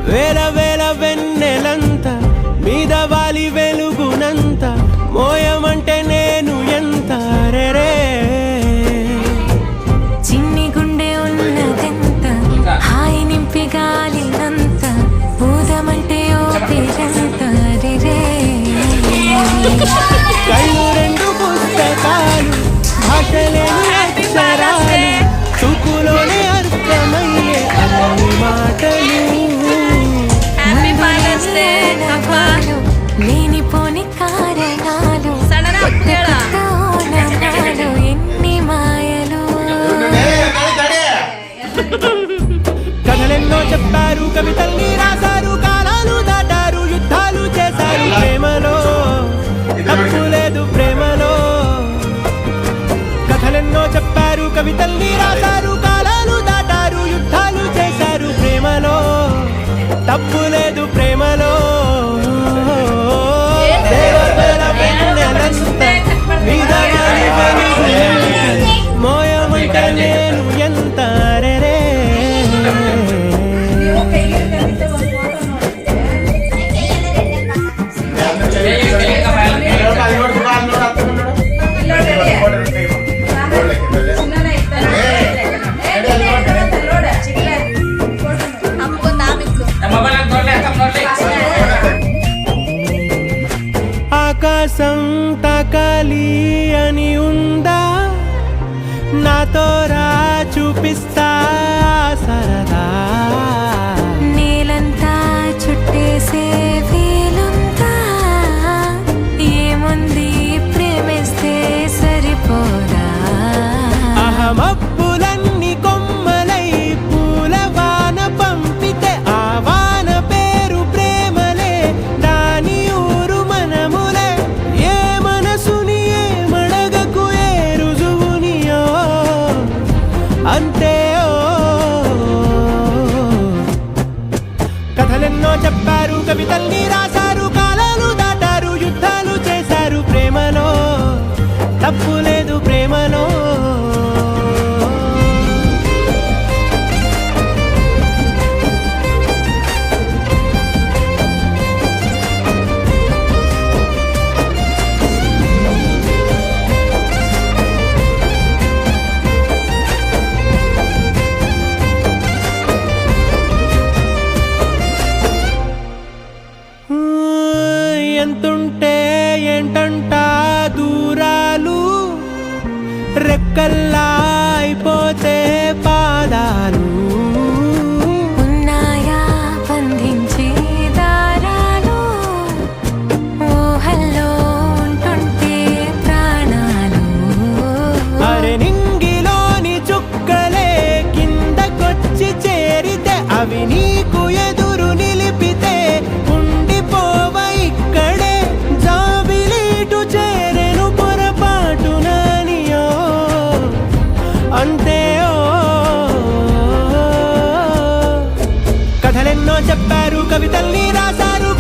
వేల వేల వెన్నెలంత మీద వాలి వెలుగునంత మోయమంటే నేను ఎంత రే చిన్ని గుండె ఉన్నదెంత హాయి నింపి గాలినంత ఊదమంటే ఓపిరంత రే కళ్ళు రెండు పుస్తకాలు భాషలేని అక్షరాలు చూపులోనే అర్థమయ్యే అన్ని మాటలు లేనిపోని కారణాలు ఓనమాలు ఎన్ని మాయలు కథలెన్నో చెప్పారు కవితల్ని రాశారు కాలాలు దాటారు యుద్ధాలు చేశారు ప్రేమలో తప్పు లేదు ప్రేమలో కథలెన్నో చెప్పారు కవితల్ని రాశారు కాలాలు దాటారు యుద్ధాలు చేశారు ప్రేమలో తప్పు లేదు ప్రేమలో మోయమంటే నేను ఎంత రే ఆకాశం తాకాలి అని ఉందా నాతో రా చూపిస్తా సరదా నేలంతా చుట్టేసే వీలుందా ఏముంది ప్రేమిస్తే సరిపోదా అహమప్పులన్నీ కొమ్మలై పూల వాన పంపితే ఆ వాన పేరు ప్రేమలే దాని ఊరు మనములే ఏ మనసుని ఏ మడగకు ఏ రుజువునియో అంతే కథలెన్నో చెప్పారు కవితల్ని రాశారు కాలాలు దాటారు యుద్ధాలు చేశారు ప్రేమలో తప్పు లేదు ప్రేమలో ఎంతుంటే ఏంటంట దూరాలు రెక్కల్లా అయిపోతే పాదాలు ఉన్నాయా బంధించే దారాలు ఊహల్లో ఉంటుంటే ప్రాణాలు అరే నింగిలోని చుక్కలే కిందకొచ్చి చేరితే అవి నీకు ఎదురు నిలిపితే ఉండిపోవ ఇక్కడే జాబిలీటు చేరెను పొరపాటు నానియో అంతే కథలెన్నో చెప్పారు కవితల్ని రాశారు